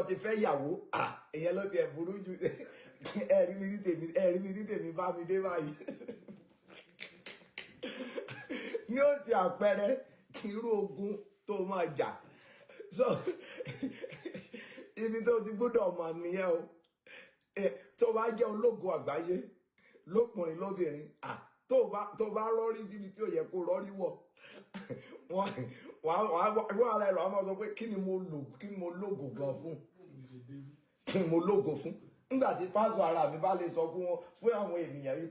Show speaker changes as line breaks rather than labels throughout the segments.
o ti fẹ́ ìyàwó ìyẹn ló ti ẹ̀ burú jù ẹ̀rí mi ní tèmi bá mi dé báyìí ní ó ti àpẹẹrẹ irú ogun tó máa jà so ibi tó ti gbọ́dọ̀ mọ̀ nìyẹn o tó bá jẹ́ ológo àgbáyé lókùnrin lóbìnrin tó bá rọ́rí síbi tí ò yẹ kó rọ́rí wọ̀ wọ́n ara ẹ̀rọ àwọn sọ pé kí ni mo lógo gan fún kí ni mo lógo fún nígbà tí pásọ ara mi bá lè sọ fún àwọn ènìyàn yìí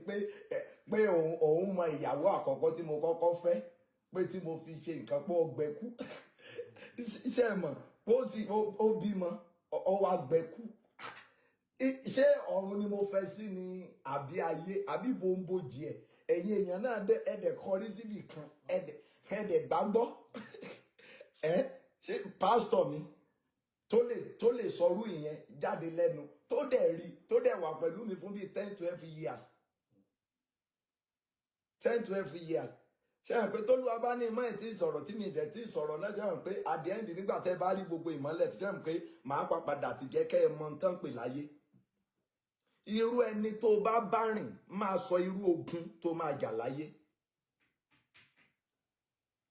pé òun mọ ìyàwó àkọ́kọ́ tí mo kọ́kọ́ fẹ́ pé tí mo fi ṣe nǹkan pé ó gbẹkú iṣẹ́ mọ̀ ó bímọ ó wá gbẹkú ṣé ọ̀run ni mo fẹ́ sí ni àbí ayé àbí bòńbòjì ẹ̀yin èèyàn náà ẹ̀dẹ̀ kọrí síbì kan ẹ̀dẹ̀ gbàgbọ́ ṣé pásítọ̀ mi tó lè sọrú ìyẹn jáde lẹ́nu tó dẹ̀ wà pẹ̀lú mi fún bíi 10-12 years 10-12 years ṣe hàn pé tólúwa bá ní ìmọ̀ ẹ̀ tí sọ̀rọ̀ tí mi ìdẹ̀ tí sọ̀rọ̀ náà ṣe hàn pé at the end nígbà tẹ́ bá rí gbogbo ìmọ́lẹ̀ tí ṣe hàn pé màá padà ti jẹ́ kẹ́ ẹ mọ tán pè láyé irú ẹni tó bá bá rìn máa sọ irú ogun tó máa jà láyé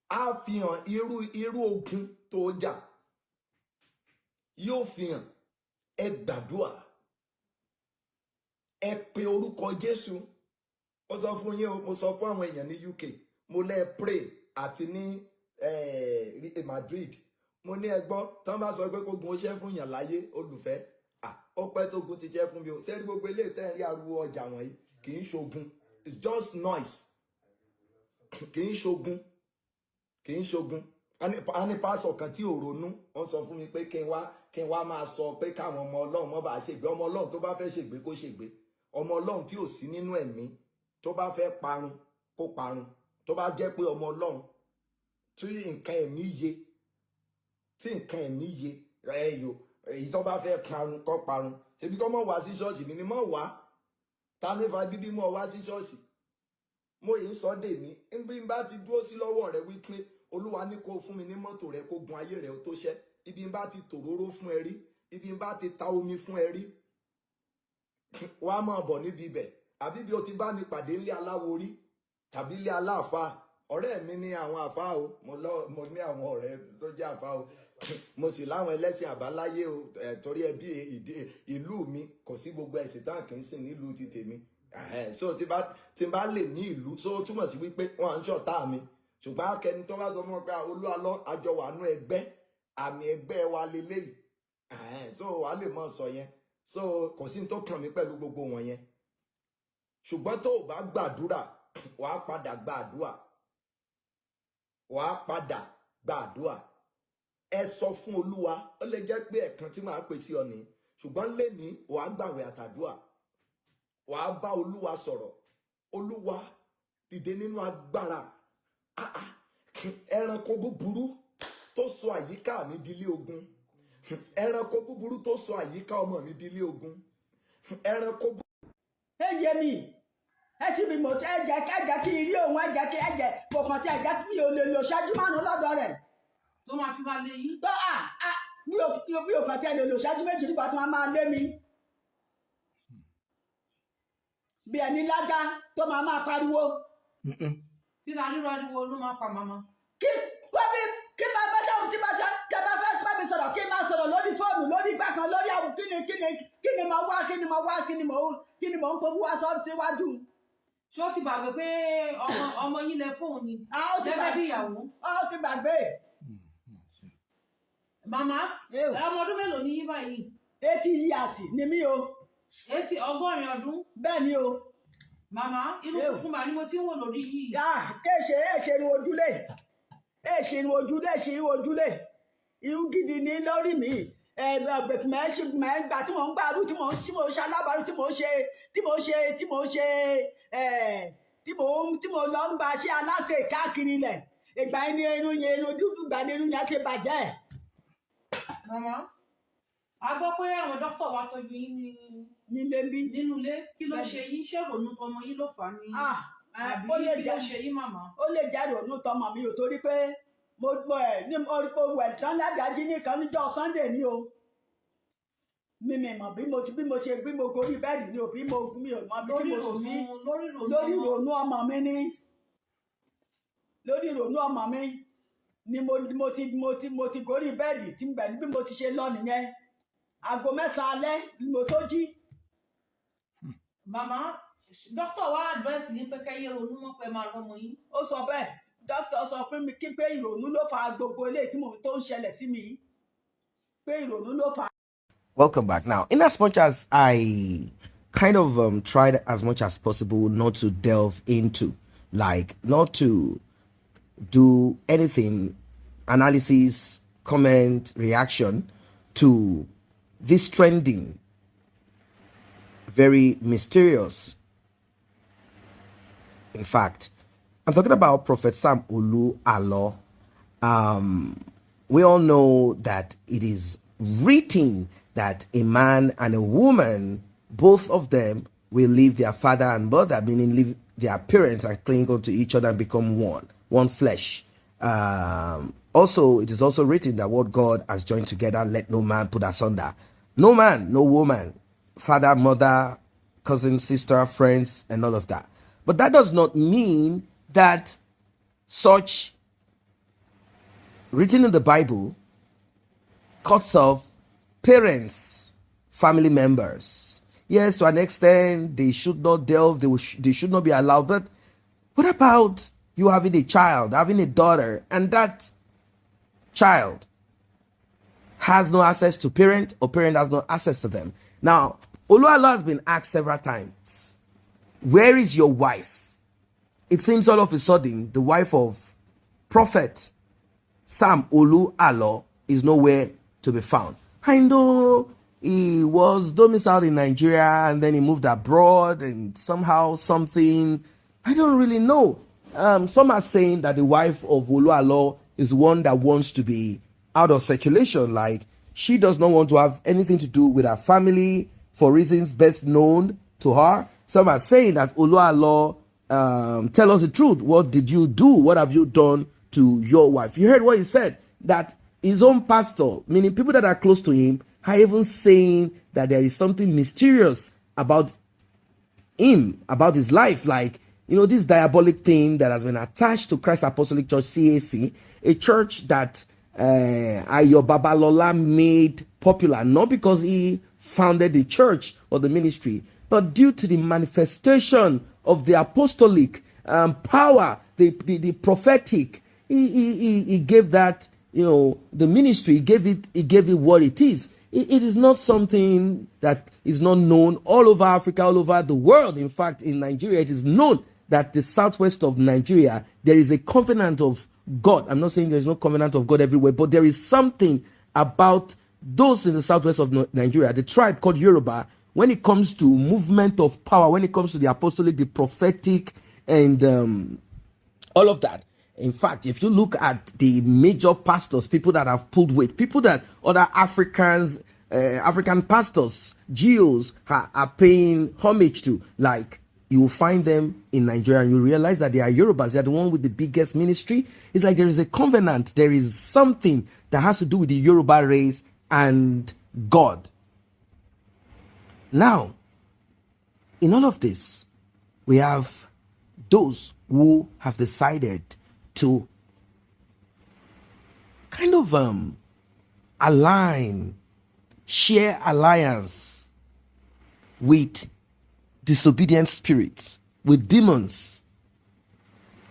á fi hàn irú ogun tó jà yóò fi hàn ẹ gbàdúrà ẹ pe orúkọ Jésù mo sọ fún yín mo sọ fún àwọn èèyàn ní UK mo lẹ pray àti ní Madrid mo ní ẹgbọ́ tán bá sọ pé kó gun oṣẹ́ fún yàn láyé olùfẹ́ ọpẹ́ tó gun ti jẹ́ fún mi o sẹ́rí gbogbo eléyìí tẹ́ ń rí ariwo ọjà wọ̀nyí kì í ṣogun it's just noise kì í ṣogun a ní pásọ̀ kan tí ò ronú wọ́n sọ fún mi pé kí n wá máa sọ pé káwọn ọmọ Ọlọ́run mọ́ bá ṣègbé ọmọ Ọlọ́run tó bá fẹ́ ṣègbé kó ṣègbé ọmọ Ọlọ́run tí ò sí nínú ẹ̀mí tó bá fẹ́ parun kó parun tó bá jẹ́ pé ọmọ Ọlọ́run tí nǹkan ẹ̀mí yé ẹ̀yọ èyí tó bá fẹ́ parun kó parun ṣebí kọ́ mọ̀ wá sí ṣọ́ọ̀ṣì ni mọ̀ wá ta ní fagídí mọ̀ wá sí ṣọ́ọ̀ṣì mo yìí ń sọ dè mí bí n bá ti dúró sí lọ́wọ́ rẹ wípé Olúwa ní kó fún mi ní mọ́tò rẹ kó gun ayé rẹ tó ṣẹ́ ibi n bá ti tòróró fún ẹ rí ibi n bá ti ta omi fún ẹ rí wá máa bọ̀ níbi ibẹ̀ àbí bí o ti bá mi pàdé ilé aláwo rí tàbí ilé aláàfáà ọ̀rẹ́ mi ní àwọn àfáà o mo ní àwọn ọ̀rẹ́ tó jẹ́ àfáà o mo sì láwọn ẹlẹ́sìn àbáláyé o torí ẹbí ìlú mi kò sí gbogbo ẹ̀sìn tá à kì í sìn nílùú ti tèmi so tí n bá lè ní ìlú so túmọ̀ sí wípé wọ́n à ń ṣọ̀tá mi ṣùgbọ́n akẹni tó bá sọ fún ọ pé Olúwa lọ àjọ wà nú ẹgbẹ́ àmì ẹgbẹ́ wa leléyìí so wàá lè mọ̀ sọ yẹn so kò sí ní tó kàn mí pẹ̀lú gbogbo wọn yẹn ṣùgbọ́n tó o bá gbàdúrà wàá padà gbàdúrà ẹ sọ fún Olúwa ó lè jẹ́ pé ẹ̀kan tí màá pè sí ọ nìyí ṣùgbọ́n lẹ́ni wàá gbàwẹ̀ àtàdúrà wàá bá Olúwa sọ̀rọ̀ Olúwa dìde nínú agbára ẹranko búburú tó sọ àyíká mi di ilé ogun ẹranko búburú tó sọ àyíká ọmọ mi di ilé ogun ẹranko búburú.
ẹ yé mi ẹ sì mi mọ̀ ẹ jẹ́ kí n rí òun ẹ jẹ́ kí ẹ jẹ́ kọ̀ọ̀kan tí ẹ jẹ́ kí mi ò lè lò ṣáájú márùn-ún lọ́dọ̀ rẹ̀.
tó máa fi máa lé yín.
tó bí o kàn tí ẹ lè lò ṣáájú méjì nígbà tí wọ́n máa lé mi. bí ẹni lájà tó máa pariwo.
kí la rírọ ariwo ló máa pa màmá.
kí máa bá ṣe ohun tí máa ṣe kí ẹ bá fẹ́ bá mi sọ̀rọ̀ kí n máa sọ̀rọ̀ lórí fóònù lórí ìgbà kan lórí àwọn kí ni mo wá kí ni mo ń powó wá sọ́ọ́ síwájú.
ṣé ó ti gbàgbé pé ọmọ yín lẹ fóun ni gẹ́gẹ́ bí ìyàwó.
ó ti gbàgbé.
màmá ọmọ ọdún mélòó ni yín báyìí.
80 years ni mí o.
80 ọdún.
bẹ́ẹ̀ ni o.
màmá inú funfun màá ni mo ti ń wò lórí yìí.
èṣe ni ojúlé irú gidi ní lórí mi gbà tí mò ń gbàrú tí mò ń ṣe alábàárù tí mò ń lọ ń gba ṣe aláṣẹ káàkiri ilẹ̀ ìgbà ẹni irun dúdú gbà ní irun yẹn ti bàjẹ́.
màmá a gbọ́ pé àwọn dókítà wa tọ́jú yín nínú ilé kí ló ṣe yín ṣé ìrònú tọmọ yín ló fà á ní àbí kí ló ṣe yín màmá.
ó lè jẹ́ ìrònú tọmọ mi ò torí pé mo gbọ́ ẹ̀ ní orí wẹ̀ tán ládájí nìkan níjọ́ Sunday ni o mi mọ̀ bí mo gorí bẹ́ẹ̀dì mi ò bí mi ò mọ bí tí mo sùn sí lórí ìrònú ọmọ mi ní lórí ìrònú ọmọ mi ni mo ti gorí bẹ́ẹ̀dì tí bí mo ti ṣe lọ nìyẹn aago 9 alẹ́ ni mo tó jí.
Màmá dókítà wa advice yín pé kẹ́yẹ ronú mọ́ pé máa rọ́mọ yín.
Ó sọ bẹ́ẹ̀ dókítà sọ pé mi kí pé ìrònú ló fa gbogbo eléyìí tí mo tó ń ṣẹlẹ̀ sí mi pé ìrònú ló fa.
Welcome back. Now, in as much as I kind of tried as much as possible not to delve into, like, not to do anything, analysis, comment, reaction to this trending, very mysterious. In fact, I'm talking about Prophet Sam Olu Alo. We all know that it is written that a man and a woman, both of them, will leave their father and mother, meaning leave their parents and cling on to each other and become one flesh. Also, it is also written that what God has joined together, let no man put asunder. No man, no woman, father, mother, cousin, sister, friends, and all of that. But that does not mean that such written in the Bible cuts off parents, family members. Yes, to an extent, they should not delve, they should not be allowed. But what about you having a child, having a daughter, and that child has no access to parent, or parent has no access to them? Now, Oluwalo has been asked several times, where is your wife? It seems all of a sudden, the wife of Prophet Sam Oluwalo is nowhere to be found. I know he was domiciled in Nigeria and then he moved abroad and somehow something, I don't really know. Some are saying that the wife of Oluwalo is one that wants to be out of circulation, like she does not want to have anything to do with her family for reasons best known to her. Some are saying that Oluwalo, tell us the truth. What did you do? What have you done to your wife? You heard what he said, that his own pastor, meaning people that are close to him, are even saying that there is something mysterious about him, about his life. Like, you know, this diabolic thing that has been attached to Christ Apostolic Church, CAC, a church that Ayo Babalola made popular, not because he founded the church or the ministry, but due to the manifestation of the apostolic power, the prophetic. He gave that, you know, the ministry, he gave it what it is. It is not something that is not known all over Africa, all over the world. In fact, in Nigeria, it is known that the southwest of Nigeria, there is a covenant of God. I'm not saying there is no covenant of God everywhere, but there is something about those in the southwest of Nigeria, the tribe called Yoruba, when it comes to movement of power, when it comes to the apostolic, the prophetic, and all of that. In fact, if you look at the major pastors, people that have pulled weight, people that other African pastors, GOs are paying homage to, like, you will find them in Nigeria and you realize that they are Yorubas. They are the one with the biggest ministry. It's like there is a covenant. There is something that has to do with the Yoruba race and God. Now, in all of this, we have those who have decided to kind of share alliance with disobedient spirits, with demons,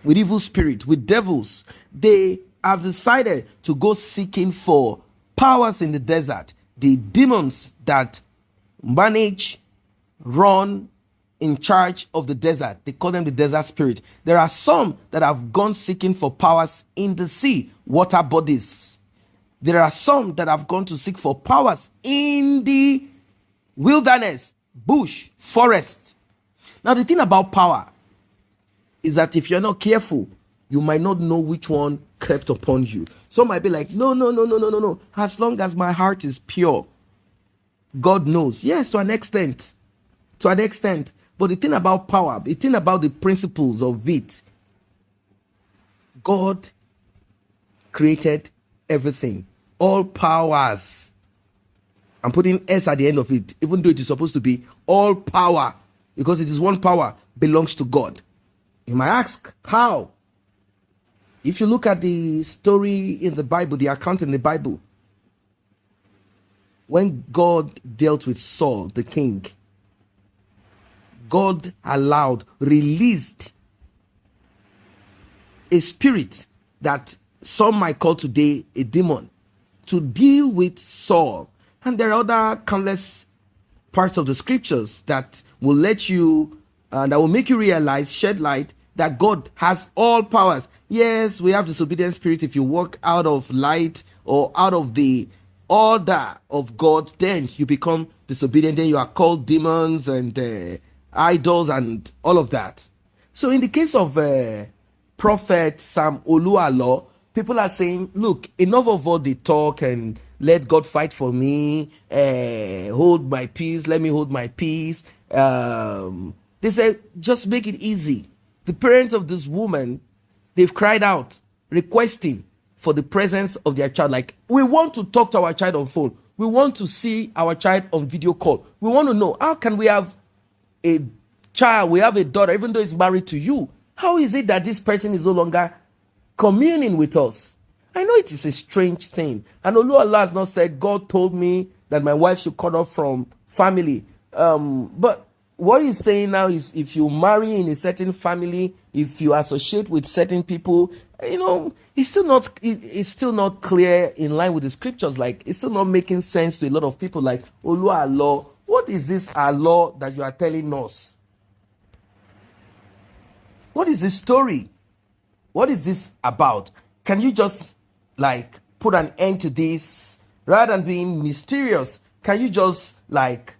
with evil spirits, with devils. They have decided to go seeking for powers in the desert, the demons that manage, run, in charge of the desert. They call them the desert spirit. There are some that have gone seeking for powers in the sea, water bodies. There are some that have gone to seek for powers in the wilderness, bush, forest. Now, the thing about power is that if you're not careful, you might not know which one crept upon you. Some might be like, no. As long as my heart is pure, God knows. Yes, to an extent. But the thing about power, the thing about the principles of it, God created everything. All powers I'm putting S at the end of it, even though it is supposed to be all power, because it is one power belongs to God. You might ask, how? If you look at the story in the Bible, the account in the Bible, when God dealt with Saul, the king, God released a spirit that some might call today a demon to deal with Saul. And there are other countless parts of the scriptures that will let you, that will make you realize, shed light, that God has all powers. Yes, we have disobedient spirit. If you walk out of light or out of the order of God, then you become disobedient. Then you are called demons and idols and all of that. So in the case of Prophet Sam Olualo, people are saying, look, enough of all the talk and let God fight for me, hold my peace, let me hold my peace. They say, just make it easy. The parents of this woman, they've cried out, requesting for the presence of their child. Like, we want to talk to our child on phone. We want to see our child on video call. We want to know, how can we have a child, we have a daughter, even though it's married to you? How is it that this person is no longer communing with us? I know it is a strange thing. And although Allah has not said, God told me that my wife should cut off from family. But what he's saying now is, if you marry in a certain family, if you associate with certain people, it's still not clear in line with the scriptures. Like, it's still not making sense to a lot of people. Like, Allah, what is this Allah that you are telling us? What is this story? What is this about? Can you just put an end to this rather than being mysterious? Can you just let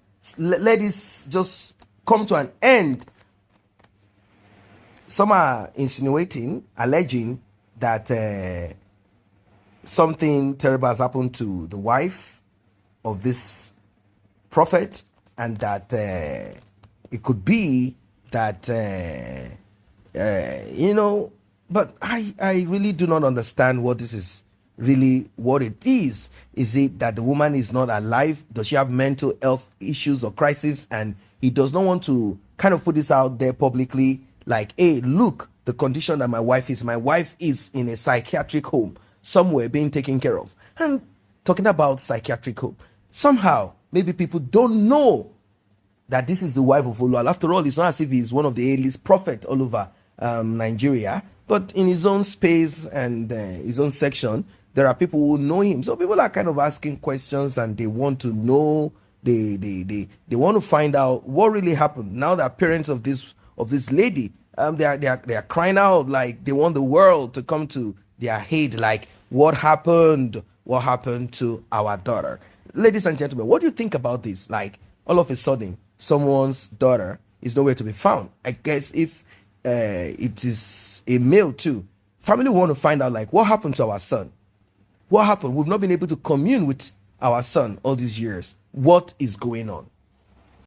this just come to an end? Some are insinuating, alleging that something terrible has happened to the wife of this prophet, and that it could be that but I really do not understand what this is really, what it is. Is it that the woman is not alive? Does she have mental health issues or crisis? And he does not want to kind of put this out there publicly, like, hey, look, the condition that my wife is in a psychiatric home somewhere being taken care of. And talking about psychiatric home, somehow, maybe people don't know that this is the wife of Oluwal. After all, it's not as if he's one of the A-list prophet all over Nigeria, but in his own space and his own section, there are people who know him. So people are kind of asking questions, and they want to know, they want to find out what really happened. Now the parents of this lady, they are crying out, like they want the world to come to their aid. Like, what happened to our daughter? Ladies and gentlemen, what do you think about this? Like, all of a sudden, someone's daughter is nowhere to be found. I guess if it is a male too, family want to find out, like, what happened to our son? What happened? We've not been able to commune with our son all these years. What is going on?